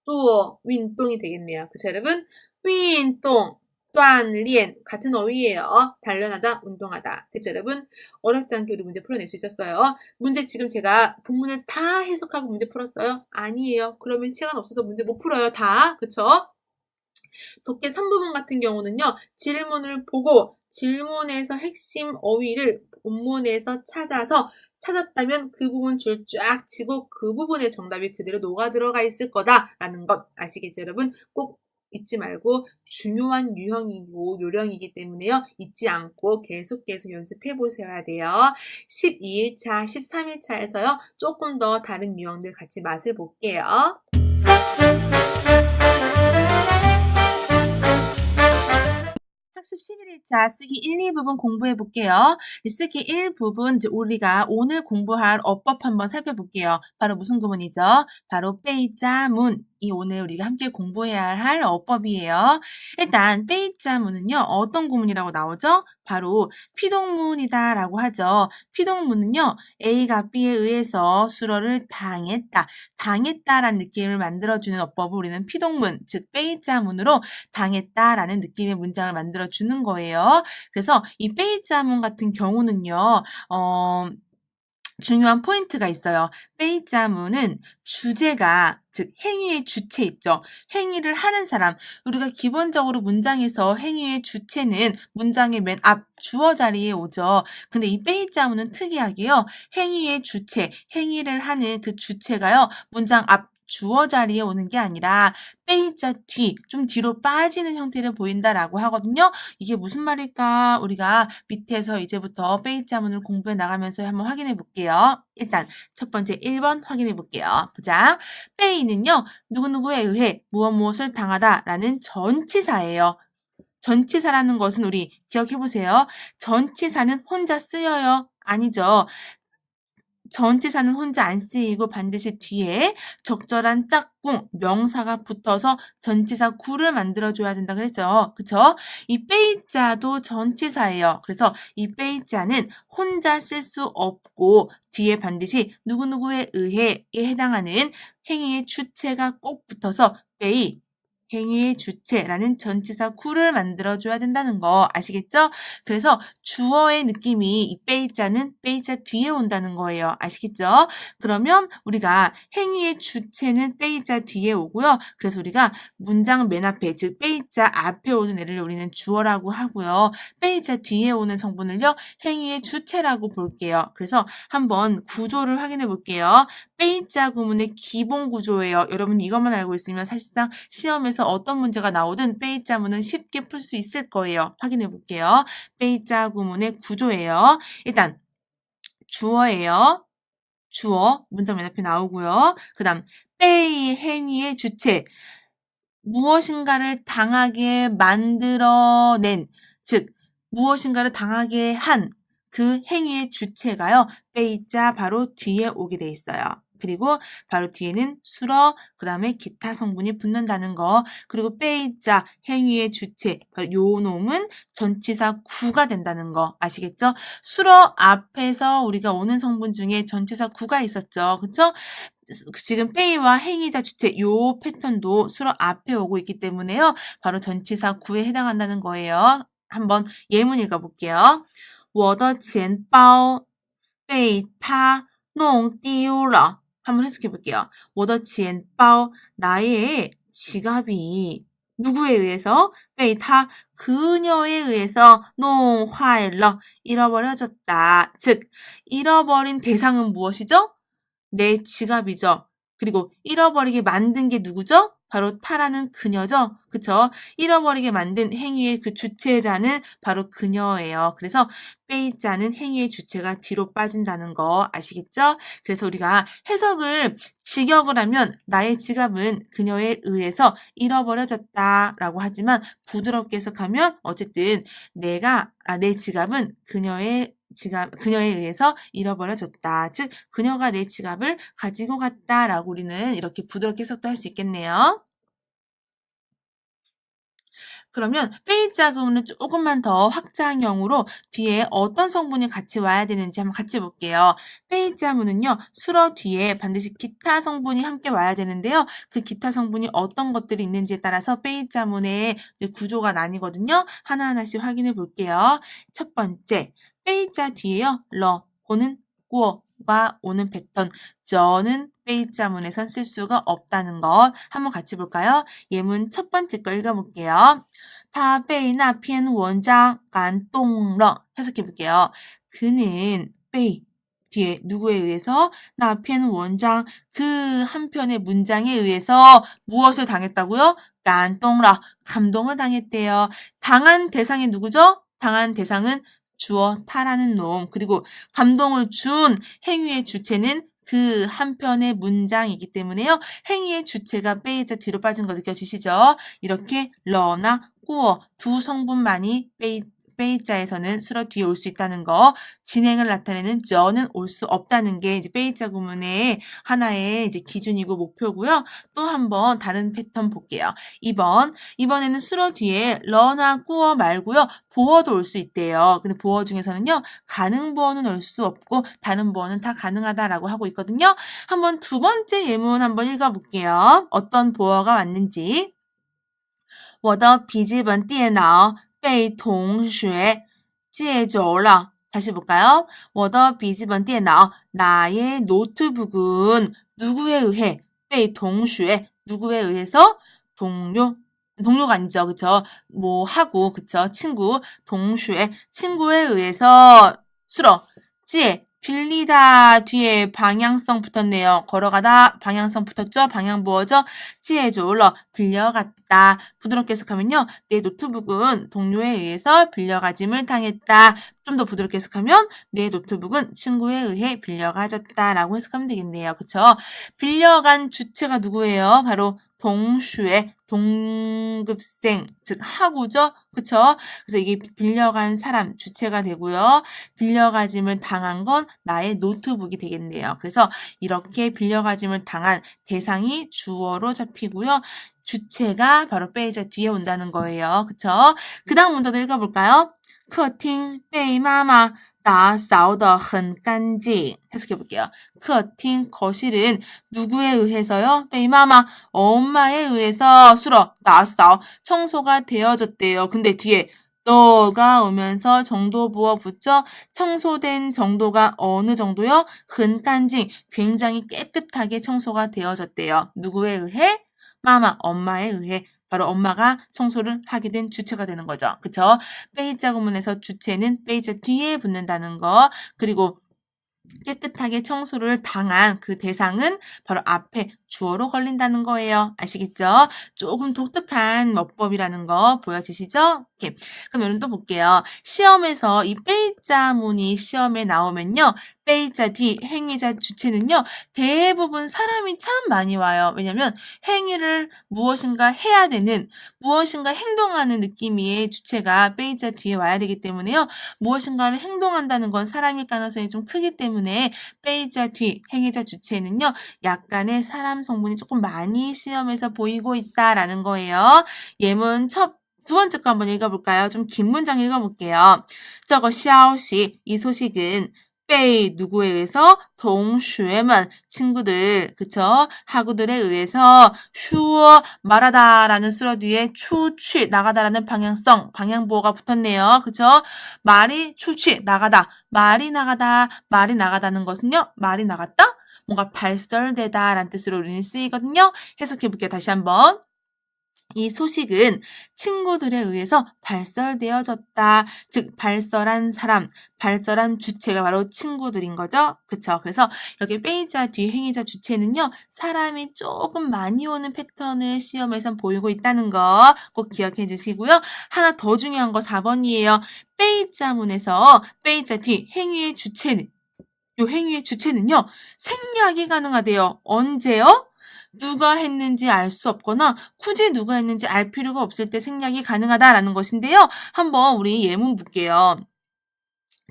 做 운동이 되겠네요. 그쵸, 여러분? 运动 锻炼 같은 어휘예요. 단련하다, 운동하다. 됐죠, 여러분? 어렵지 않게 우리 문제 풀어낼 수 있었어요. 문제 지금 제가 본문을 다 해석하고 문제 풀었어요? 아니에요. 그러면 시간 없어서 문제 못 풀어요, 다. 그쵸? 독해 3부분 같은 경우는요, 질문을 보고 질문에서 핵심 어휘를 본문에서 찾았다면 그 부분 줄 쫙 치고 그 부분에 정답이 그대로 녹아 들어가 있을 거다라는 것 아시겠죠, 여러분? 꼭 잊지 말고 중요한 유형이고 요령이기 때문에요. 잊지 않고 계속 연습해 보셔야 돼요. 12일차, 13일차에서요. 조금 더 다른 유형들 같이 맛을 볼게요. 학습 11일차 쓰기 1, 2부분 공부해 볼게요. 쓰기 1부분 우리가 오늘 공부할 어법 한번 살펴볼게요. 바로 무슨 구문이죠? 바로 빼이자문. 이 오늘 우리가 함께 공부해야 할 어법이에요. 일단 빼이자문은요. 어떤 구문이라고 나오죠? 바로 피동문이다 라고 하죠. 피동문은요. A가 B에 의해서 수로를 당했다라는 느낌을 만들어주는 어법을 우리는 피동문, 즉 빼이자문으로 당했다라는 느낌의 문장을 만들어주는 거예요. 그래서 이 빼이자문 같은 경우는요. 중요한 포인트가 있어요. 빼이자문은 주제가, 즉 행위의 주체 있죠. 행위를 하는 사람. 우리가 기본적으로 문장에서 행위의 주체는 문장의 맨 앞 주어 자리에 오죠. 근데 이 빼이자문은 특이하게요. 행위의 주체, 행위를 하는 그 주체가요. 문장 앞 주어 자리에 오는 게 아니라 빼이자 뒤, 좀 뒤로 빠지는 형태를 보인다라고 하거든요. 이게 무슨 말일까? 우리가 밑에서 이제부터 빼이자문을 공부해 나가면서 한번 확인해 볼게요. 일단 첫 번째 1번 확인해 볼게요. 보자. 빼이는요. 누구누구에 의해 무엇을 당하다라는 전치사예요. 전치사라는 것은 우리 기억해 보세요. 전치사는 혼자 쓰여요? 아니죠. 전치사는 혼자 안 쓰이고 반드시 뒤에 적절한 짝꿍, 명사가 붙어서 전치사 구를 만들어줘야 된다 그랬죠. 그쵸? 이 빼이자도 전치사예요. 그래서 이 빼이자는 혼자 쓸 수 없고 뒤에 반드시 누구누구에 의해에 해당하는 행위의 주체가 꼭 붙어서 빼이, 행위의 주체라는 전치사 구를 만들어줘야 된다는 거 아시겠죠? 그래서 주어의 느낌이 이 빼이자는 빼이자 뒤에 온다는 거예요. 아시겠죠? 그러면 우리가 행위의 주체는 빼이자 뒤에 오고요. 그래서 우리가 문장 맨 앞에, 즉 빼이자 앞에 오는 애를 우리는 주어라고 하고요. 빼이자 뒤에 오는 성분을요. 행위의 주체라고 볼게요. 그래서 한번 구조를 확인해 볼게요. 빼이자 구문의 기본 구조예요. 여러분 이것만 알고 있으면 사실상 시험에서 어떤 문제가 나오든 빼이자문은 쉽게 풀 수 있을 거예요. 확인해 볼게요. 빼이자 구문의 구조예요. 일단 주어예요. 주어 문장 맨 앞에 나오고요. 그 다음 빼이 행위의 주체 무엇인가를 당하게 만들어낸 즉 무엇인가를 당하게 한 그 행위의 주체가요. 빼이자 바로 뒤에 오게 돼 있어요. 그리고 바로 뒤에는 수러, 그 다음에 기타 성분이 붙는다는 거. 그리고 빼이자 행위의 주체, 요 놈은 전치사 구가 된다는 거 아시겠죠? 수러 앞에서 우리가 오는 성분 중에 전치사 구가 있었죠. 그쵸? 지금 빼이와 행위자 주체 요 패턴도 수러 앞에 오고 있기 때문에요. 바로 전치사 구에 해당한다는 거예요. 한번 예문 읽어볼게요. 我的钱包被他弄丢了. 한번 해석해 볼게요. 我的钱包 나의 지갑이 누구에 의해서? 被他 그녀에 의해서 弄坏了 잃어버려졌다. 즉 잃어버린 대상은 무엇이죠? 내 지갑이죠. 그리고 잃어버리게 만든 게 누구죠? 바로 타라는 그녀죠. 그쵸? 잃어버리게 만든 행위의 그 주체자는 바로 그녀예요. 그래서 빼이자는 행위의 주체가 뒤로 빠진다는 거 아시겠죠? 그래서 우리가 해석을 직역을 하면 나의 지갑은 그녀에 의해서 잃어버려졌다라고 하지만 부드럽게 해석하면 어쨌든 내 지갑은 그녀의 그녀에 의해서 잃어버려졌다. 즉, 그녀가 내 지갑을 가지고 갔다라고 우리는 이렇게 부드럽게 해석도 할 수 있겠네요. 그러면 페이자 구문을 조금만 더 확장형으로 뒤에 어떤 성분이 같이 와야 되는지 한번 같이 볼게요. 페이자문은요, 수러 뒤에 반드시 기타 성분이 함께 와야 되는데요. 그 기타 성분이 어떤 것들이 있는지에 따라서 페이자문의 구조가 나뉘거든요. 하나하나씩 확인해 볼게요. 첫 번째, 페이자 뒤에요, 러고는 꾸어가 오는 패턴, 저는 페이자문에선 쓸 수가 없다는 것 한번 같이 볼까요? 예문 첫 번째 거 읽어볼게요. 他被那篇文章感动了. 해석해볼게요. 그는 被 뒤에 누구에 의해서 那篇文章 그 한 편의 문장에 의해서 무엇을 당했다고요? 感动了 감동을 당했대요. 당한 대상이 누구죠? 당한 대상은 주어 타라는 놈. 그리고 감동을 준 행위의 주체는 그 한편의 문장이기 때문에요. 행위의 주체가 페이자 뒤로 빠진 거 느껴지시죠? 이렇게 러나 꾸어 두 성분만이 페이자에서는 수러 뒤에 올 수 있다는 거, 진행을 나타내는 저는 올 수 없다는 게 이제 페이자 구문의 하나의 이제 기준이고 목표고요. 또 한번 다른 패턴 볼게요. 이번에는 수러 뒤에 러나 꾸어 말고요. 보어도 올 수 있대요. 근데 보어 중에서는요, 가능 보어는 올 수 없고 다른 보어는 다 가능하다라고 하고 있거든요. 한번 두 번째 예문 한번 읽어볼게요. 어떤 보어가 왔는지. 我的笔记本电脑被同学借走了. 다시 볼까요? 我的笔记本电脑 나의 노트북은 누구에 의해? 被同学 누구에 의해서? 동료가 아니죠. 그쵸? 뭐 하고 그쵸? 친구 同学 친구에 의해서 수러 借 빌리다 뒤에 방향성 붙었네요. 걸어가다 방향성 붙었죠? 방향 보어죠? 借走了 빌려갔다. 부드럽게 해석하면요. 내 노트북은 동료에 의해서 빌려가짐을 당했다. 좀 더 부드럽게 해석하면 내 노트북은 친구에 의해 빌려가졌다라고 해석하면 되겠네요. 그쵸? 빌려간 주체가 누구예요? 바로 동슈의 동급생, 즉 하구죠? 그쵸? 그래서 이게 빌려간 사람, 주체가 되고요. 빌려가짐을 당한 건 나의 노트북이 되겠네요. 그래서 이렇게 빌려가짐을 당한 대상이 주어로 잡히고요. 주체가 바로 페이자 뒤에 온다는 거예요. 그쵸? 그 다음 문제도 읽어볼까요? 客厅被妈妈打扫得很干净. 해석해볼게요. 客厅 거실은 누구에 의해서요? 被妈妈 엄마에 의해서 수러 打扫 청소가 되어졌대요. 근데 뒤에 너가 오면서 정도 부어 붙죠? 청소된 정도가 어느 정도요? 很干净 굉장히 깨끗하게 청소가 되어졌대요. 누구에 의해? 마마 엄마에 의해. 바로 엄마가 청소를 하게 된 주체가 되는 거죠. 그쵸? 페이자 구문에서 주체는 페이자 뒤에 붙는다는 거. 그리고 깨끗하게 청소를 당한 그 대상은 바로 앞에 주어로 걸린다는 거예요. 아시겠죠? 조금 독특한 어법이라는 거 보여지시죠? 이렇게. 그럼 여러분 또 볼게요. 시험에서 이 페이자문이 시험에 나오면요. 페이자 뒤 행위자 주체는요. 대부분 사람이 참 많이 와요. 왜냐면 행위를 무엇인가 해야 되는, 무엇인가 행동하는 느낌의 주체가 페이자 뒤에 와야 되기 때문에요. 무엇인가를 행동한다는 건 사람일 가능성이 좀 크기 때문에 페이자 뒤 행위자 주체는요. 약간의 사람 성분이 조금 많이 시험에서 보이고 있다라는 거예요. 예문 두 번째 거 한번 읽어볼까요? 좀 긴 문장 읽어볼게요. 저거 消息, 이 소식은 被 누구에 의해서? 同学们 친구들, 그쵸? 학우들에 의해서 说 말하다라는 수러 뒤에 出去 나가다라는 방향성, 방향보호가 붙었네요. 그쵸? 말이 出去 나가다, 말이 나가다는 것은요. 말이 나갔다? 뭔가 발설되다 라는 뜻으로 우리는 쓰이거든요. 해석해볼게요. 다시 한번. 이 소식은 친구들에 의해서 발설되어졌다. 즉 발설한 사람, 발설한 주체가 바로 친구들인 거죠. 그쵸? 그래서 이렇게 페이자 뒤 행위자 주체는요. 사람이 조금 많이 오는 패턴을 시험에선 보이고 있다는 거 꼭 기억해 주시고요. 하나 더 중요한 거 4번이에요. 페이자문에서 페이자 뒤 행위의 주체는 요 행위의 주체는요. 생략이 가능하대요. 언제요? 누가 했는지 알 수 없거나 굳이 누가 했는지 알 필요가 없을 때 생략이 가능하다라는 것인데요. 한번 우리 예문 볼게요.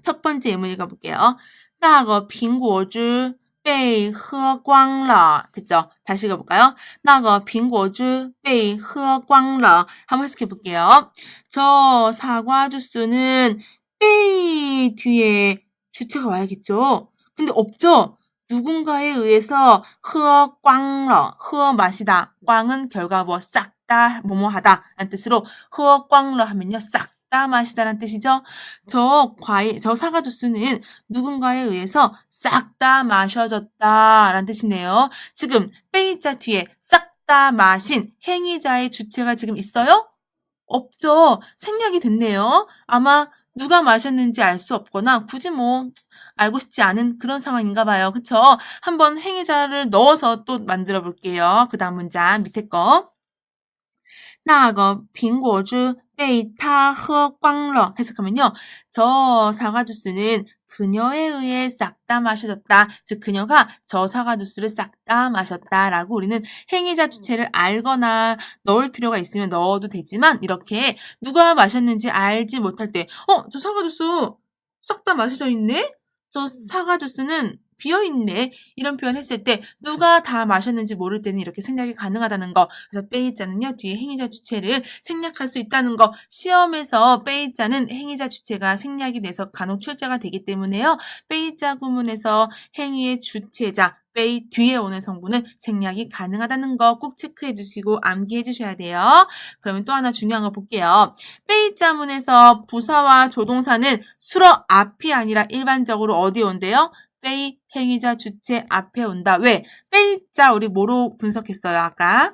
첫 번째 예문 읽어볼게요. 那个苹果汁被喝光了. 됐죠? 다시 읽어볼까요? 那个苹果汁被喝光了. 한번 해석해볼게요. 저 사과 주스는 被 뒤에 주체가 와야겠죠? 근데 없죠? 누군가에 의해서 喝光了, 喝 마시다, 光은 결과뭐 싹 다 뭐뭐 하다 라는 뜻으로 喝光了 하면요 싹 다 마시다라는 뜻이죠. 저 사과 주스는 누군가에 의해서 싹 다 마셔졌다라는 뜻이네요. 지금 빼이자 뒤에 싹 다 마신 행위자의 주체가 지금 있어요? 없죠. 생략이 됐네요. 아마 누가 마셨는지 알 수 없거나 굳이 뭐 알고 싶지 않은 그런 상황인가 봐요. 그쵸? 한번 행위자를 넣어서 또 만들어 볼게요. 그 다음 문장 밑에 거. 那个苹果汁被他喝光了. 해석하면요. 저 사과 주스는 그녀에 의해 싹 다 마셔졌다. 즉 그녀가 저 사과 주스를 싹 다 마셨다라고 우리는 행위자 주체를 알거나 넣을 필요가 있으면 넣어도 되지만 이렇게 누가 마셨는지 알지 못할 때 저 사과 주스 싹 다 마셔져 있네? 저 사과 주스는 비어있네. 이런 표현 했을 때 누가 다 마셨는지 모를 때는 이렇게 생략이 가능하다는 거. 그래서 빼이자는요. 뒤에 행위자 주체를 생략할 수 있다는 거. 시험에서 빼이자는 행위자 주체가 생략이 돼서 간혹 출제가 되기 때문에요. 빼이자 구문에서 행위의 주체자 빼이 뒤에 오는 성분은 생략이 가능하다는 거 꼭 체크해 주시고 암기해 주셔야 돼요. 그러면 또 하나 중요한 거 볼게요. 빼이자문에서 부사와 조동사는 수러 앞이 아니라 일반적으로 어디에 온대요? 빼이 행위자 주체 앞에 온다. 왜? 빼이자 우리 뭐로 분석했어요? 아까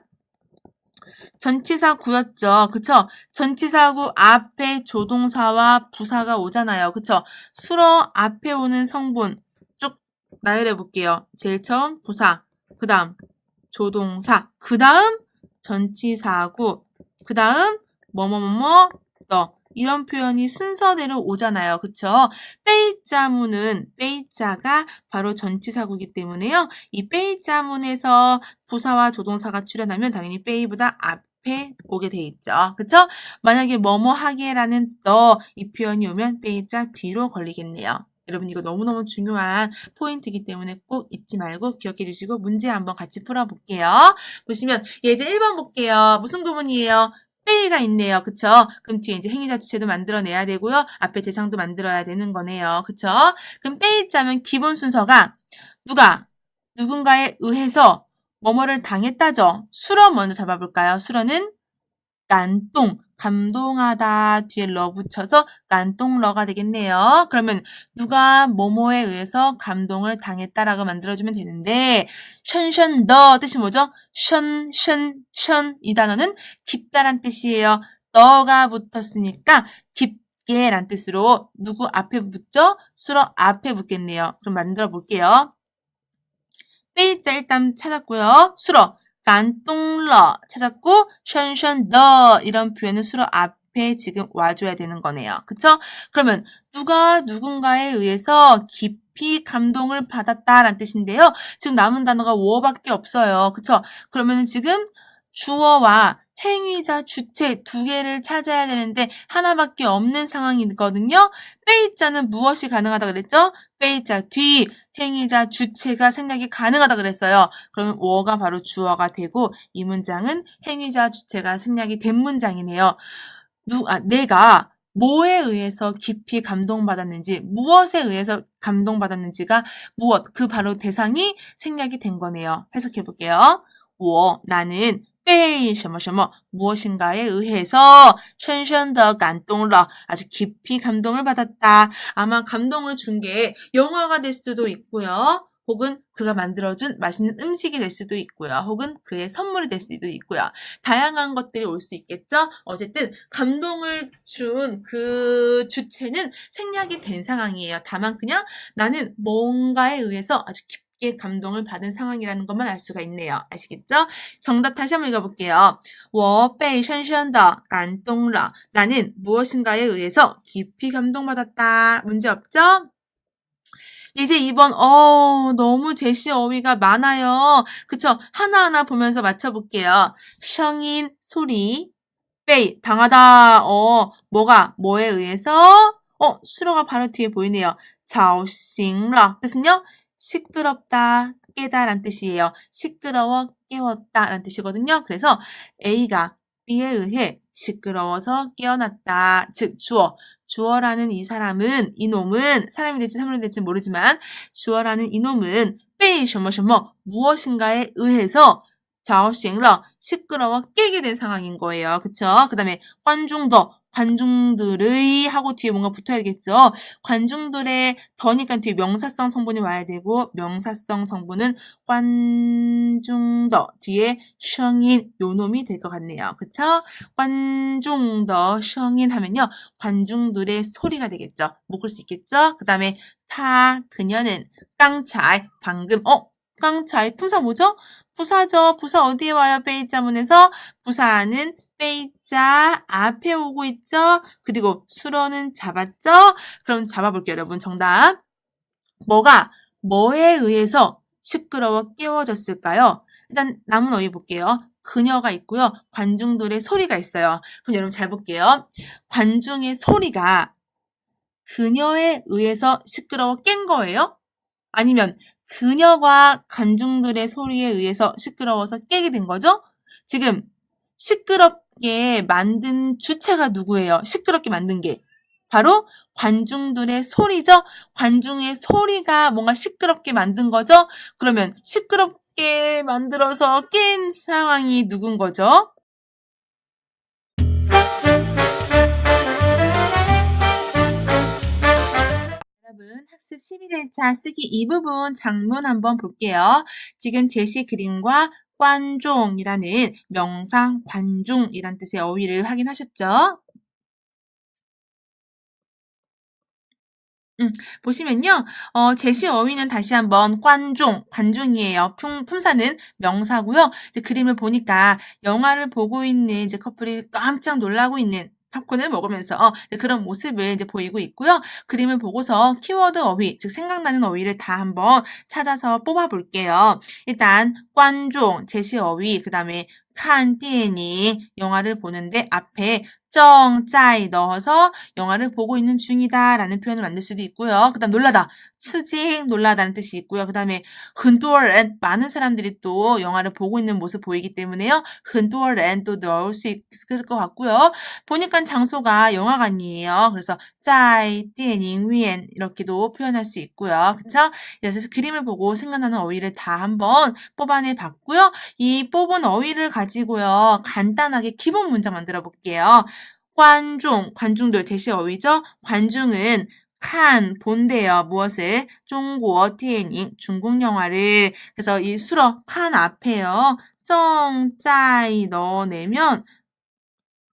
전치사구였죠. 그쵸? 전치사구 앞에 조동사와 부사가 오잖아요. 그쵸? 수러 앞에 오는 성분 쭉 나열해 볼게요. 제일 처음 부사, 그 다음 조동사, 그 다음 전치사구, 그 다음 뭐뭐뭐뭐 더 이런 표현이 순서대로 오잖아요. 그쵸? 빼이자문은 빼이자가 바로 전치사구이기 때문에요. 이 빼이자문에서 부사와 조동사가 출현하면 당연히 빼이보다 앞에 오게 돼 있죠. 그쵸? 만약에 뭐뭐 하게라는 더 이 표현이 오면 빼이자 뒤로 걸리겠네요. 여러분 이거 너무너무 중요한 포인트이기 때문에 꼭 잊지 말고 기억해 주시고 문제 한번 같이 풀어볼게요. 보시면 예제 1번 볼게요. 무슨 구문이에요? 빼이가 있네요. 그쵸? 그럼 뒤에 이제 행위자 주체도 만들어내야 되고요. 앞에 대상도 만들어야 되는 거네요. 그쵸? 그럼 빼이자면 기본 순서가 누군가에 의해서 뭐뭐를 당했다죠. 수러 먼저 잡아볼까요? 수러는 깐똥, 감동하다 뒤에 러 붙여서 깐똥러가 되겠네요. 그러면 누가 뭐뭐에 의해서 감동을 당했다라고 만들어주면 되는데 션션더 뜻이 뭐죠? 션 이 단어는 깊다란 뜻이에요. 너가 붙었으니까 깊게 란 뜻으로 누구 앞에 붙죠? 수러 앞에 붙겠네요. 그럼 만들어 볼게요. 빼이자 일단 찾았고요. 수러 깐똥러 찾았고 션션더 이런 표현은 수러 앞에 지금 와줘야 되는 거네요. 그쵸? 그러면 누가 누군가에 의해서 깊이 감동을 받았다라는 뜻인데요. 지금 남은 단어가 워밖에 없어요. 그쵸? 그러면 지금 주어와 행위자 주체 두 개를 찾아야 되는데 하나밖에 없는 상황이거든요. 빼이자는 무엇이 가능하다 그랬죠? 빼이자 뒤 행위자 주체가 생략이 가능하다 그랬어요. 그러면 워가 바로 주어가 되고 이 문장은 행위자 주체가 생략이 된 문장이네요. 내가 뭐에 의해서 깊이 감동받았는지 무엇에 의해서 감동받았는지가 무엇 그 바로 대상이 생략이 된 거네요. 해석해 볼게요. 나는 被什么什么 무엇인가에 의해서 深深的感动了 아주 깊이 감동을 받았다. 아마 감동을 준 게 영화가 될 수도 있고요. 혹은 그가 만들어준 맛있는 음식이 될 수도 있고요. 혹은 그의 선물이 될 수도 있고요. 다양한 것들이 올 수 있겠죠. 어쨌든 감동을 준 그 주체는 생략이 된 상황이에요. 다만 그냥 나는 뭔가에 의해서 아주 깊게 감동을 받은 상황이라는 것만 알 수가 있네요. 아시겠죠? 정답 다시 한번 읽어볼게요. 我被深深地感动了. 나는 무엇인가에 의해서 깊이 감동받았다. 문제 없죠? 이제 2번 너무 제시 어휘가 많아요. 그쵸? 하나하나 보면서 맞춰볼게요. 성인, 소리, 빼이, 당하다. 뭐가 뭐에 의해서 수로가 바로 뒤에 보이네요. 吵醒了 뜻은요? 시끄럽다, 깨다란 뜻이에요. 시끄러워, 깨웠다 라는 뜻이거든요. 그래서 A가 B에 의해 시끄러워서 깨어났다. 즉 주어라는 이 사람은, 이놈은 사람이 될지 사물이 될지 모르지만 주어라는 이놈은 被什么什么 무엇인가에 의해서 吵醒了 시끄러워 깨게 된 상황인 거예요. 그쵸? 그 다음에 관중더 관중들의 하고 뒤에 뭔가 붙어야겠죠. 관중들의 더니까 뒤에 명사성 성분이 와야 되고 명사성 성분은 관중더 뒤에 성인 요 놈이 될 것 같네요. 그쵸? 관중더 성인 하면요. 관중들의 소리가 되겠죠. 묶을 수 있겠죠. 그 다음에 그녀는 깡차이 방금 깡차이 품사 뭐죠? 부사죠. 부사 어디에 와요? 베이자문에서 부사는 베이자 앞에 오고 있죠. 그리고 수로는 잡았죠. 그럼 잡아볼게요, 여러분. 정답. 뭐에 의해서 시끄러워 깨워졌을까요? 일단 남은 어휘 볼게요. 그녀가 있고요. 관중들의 소리가 있어요. 그럼 여러분 잘 볼게요. 관중의 소리가 그녀에 의해서 시끄러워 깬 거예요? 아니면 그녀가 관중들의 소리에 의해서 시끄러워서 깨게 된 거죠? 지금 시끄럽게 만든 주체가 누구예요? 시끄럽게 만든 게. 바로 관중들의 소리죠? 관중의 소리가 뭔가 시끄럽게 만든 거죠? 그러면 시끄럽게 만들어서 깬 상황이 누군 거죠? 여러분 학습 11일차 쓰기 이 부분 장문 한번 볼게요. 지금 제시 그림과 관종이라는 명사 관중이란 뜻의 어휘를 확인하셨죠? 보시면요. 제시 어휘는 다시 한번 관중이에요. 품사는 명사고요. 이제 그림을 보니까 영화를 보고 있는 이제 커플이 깜짝 놀라고 있는 팝콘을 먹으면서 그런 모습을 이제 보이고 있고요. 그림을 보고서 키워드 어휘, 즉 생각나는 어휘를 다 한번 찾아서 뽑아볼게요. 일단 관종, 제시 어휘, 그 다음에 칸电影 영화를 보는데 앞에 正在 넣어서 영화를 보고 있는 중이다 라는 표현을 만들 수도 있고요. 그 다음 놀라다, 吃惊 놀라다는 뜻이 있고요. 그 다음에 很多人 많은 사람들이 또 영화를 보고 있는 모습 보이기 때문에요. 很多人 또 넣을 수 있을 것 같고요. 보니까 장소가 영화관이에요. 그래서 在电影院 이렇게도 표현할 수 있고요. 그쵸? 그래서 그림을 보고 생각나는 어휘를 다 한번 뽑아내 봤고요. 이 뽑은 어휘를 가지고요. 간단하게 기본 문장 만들어 볼게요. 관중들 제시 어휘죠. 관중은 본대요. 무엇을? 중국 电影 중국 영화를. 그래서 이 수러 칸 앞에요. 正在 넣어내면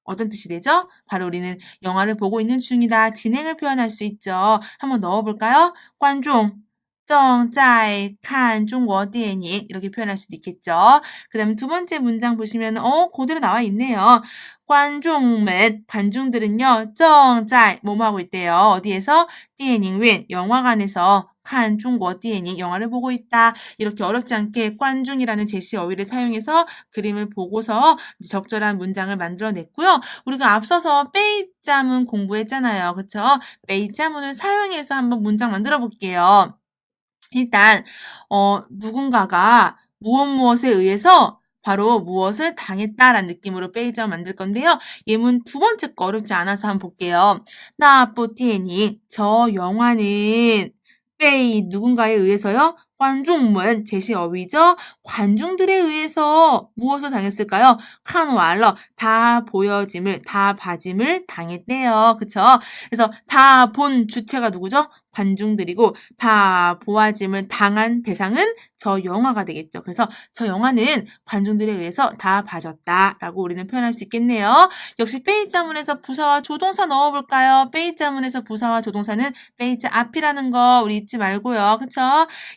어떤 뜻이 되죠? 바로 우리는 영화를 보고 있는 중이다. 진행을 표현할 수 있죠. 한번 넣어볼까요? 관중 正在看中国电影 이렇게 표현할 수도 있겠죠. 그 다음에 두 번째 문장 보시면 그대로 나와 있네요. 관중들은요. 正在뭐뭐 하고 있대요. 어디에서? 电影院 영화관에서 看中国电影 영화를 보고 있다. 이렇게 어렵지 않게 관중이라는 제시 어휘를 사용해서 그림을 보고서 적절한 문장을 만들어냈고요. 우리가 앞서서 베이자문 공부했잖아요. 그쵸? 베이자문을 사용해서 한번 문장 만들어 볼게요. 일단 누군가가 무엇에 의해서 바로 무엇을 당했다라는 느낌으로 베이자문 만들 건데요. 예문 두 번째 거 어렵지 않아서 한번 볼게요. 那部电影 저 영화는 베이 누군가에 의해서요. 관중문 제시 어휘죠. 관중들에 의해서 무엇을 당했을까요? 칸왈러 다 보여짐을 다 봐짐을 당했대요. 그쵸? 그래서 다 본 주체가 누구죠? 관중들이고 다 보아짐을 당한 대상은 저 영화가 되겠죠. 그래서 저 영화는 관중들에 의해서 다 봐졌다라고 우리는 표현할 수 있겠네요. 역시 베이자문에서 부사와 조동사 넣어볼까요? 베이자문에서 부사와 조동사는 베이자 앞이라는 거 우리 잊지 말고요. 그쵸?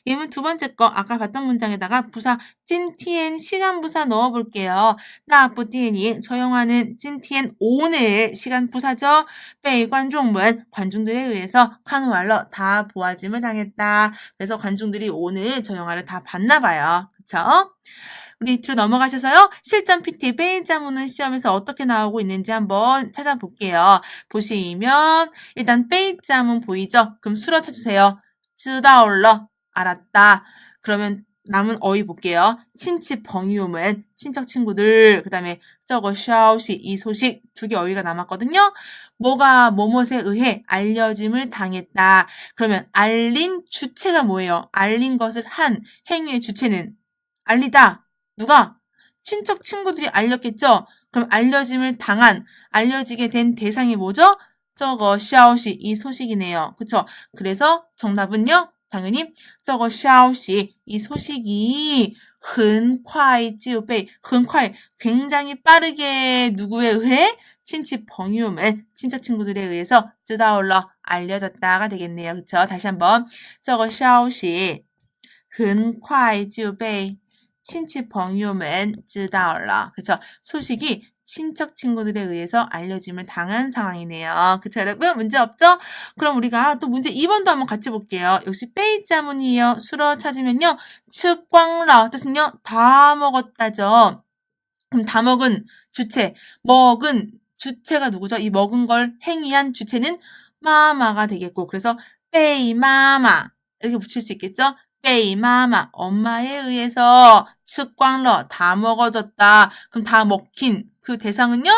예문 두 번째 거 아까 봤던 문장에다가 부사 찐티엔 시간 부사 넣어볼게요. 那部电影 저 영화는 찐티엔 오늘 시간 부사죠. 베이 관중문 관중들에 의해서 칸왈러 다 보아짐을 당했다. 그래서 관중들이 오늘 저 영화를 다 봤나 봐요. 그쵸? 우리 뒤로 넘어가셔서요. 실전 PT 베이자문은 시험에서 어떻게 나오고 있는지 한번 찾아볼게요. 보시면 일단 베이자문 보이죠? 그럼 수로 쳐주세요. 知道了 알았다. 그러면 남은 어휘 볼게요. 친치 벙유문 친척 친구들 그 다음에 저거 샤오시 이 소식 두 개 어휘가 남았거든요. 뭐가 뭐뭇에 의해 알려짐을 당했다. 그러면 알린 주체가 뭐예요? 알린 것을 한 행위의 주체는 알리다. 누가? 친척 친구들이 알렸겠죠? 그럼 알려짐을 당한, 알려지게 된 대상이 뭐죠? 저거 샤오시 이 소식이네요. 그쵸? 그래서 정답은요. 당연히 저거 샤오시 이 소식이 很快就被 很快 굉장히 빠르게 누구에 의해 친치 벙유문 친척 친구들에 의해서 知道了 알려졌다가 되겠네요. 그쵸? 다시 한번 저거 샤오시 很快就被 친치 벙유문 知道了 그쵸? 소식이 친척 친구들에 의해서 알려짐을 당한 상황이네요. 그쵸 여러분? 문제 없죠? 그럼 우리가 또 문제 2번도 한번 같이 볼게요. 역시 베이자문이에요. 수러 찾으면요. 吃光了 뜻은요. 다 먹었다죠. 그럼 다 먹은 주체, 먹은 주체가 누구죠? 이 먹은 걸 행위한 주체는 마마가 되겠고 그래서 베이 마마 이렇게 붙일 수 있겠죠? 베이 마마 엄마에 의해서 吃光了 다 먹어졌다. 그럼 다 먹힌 그 대상은요?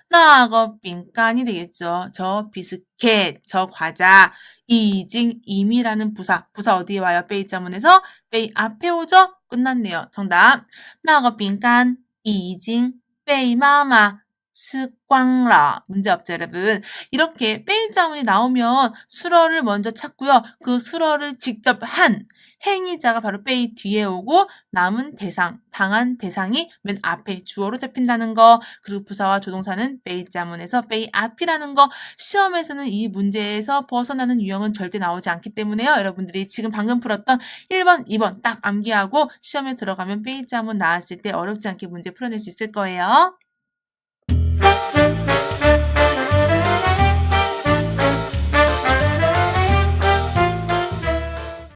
나거 빈칸이 되겠죠. 저 비스켓, 저 과자, 이징, 임이라는 부사 어디에 와요? 베이 자문에서 베이 앞에 오죠? 끝났네요. 정답. 나거 빈칸 已经被妈妈吃光了. 문제 없죠, 여러분? 이렇게 베이자문이 나오면 수러를 먼저 찾고요. 그 수러를 직접 한 행위자가 바로 베이 뒤에 오고 남은 대상, 당한 대상이 맨 앞에 주어로 잡힌다는 거 그리고 부사와 조동사는 베이자문에서 베이 앞이라는 거 시험에서는 이 문제에서 벗어나는 유형은 절대 나오지 않기 때문에요. 여러분들이 지금 방금 풀었던 1번, 2번 딱 암기하고 시험에 들어가면 베이자문 나왔을 때 어렵지 않게 문제 풀어낼 수 있을 거예요.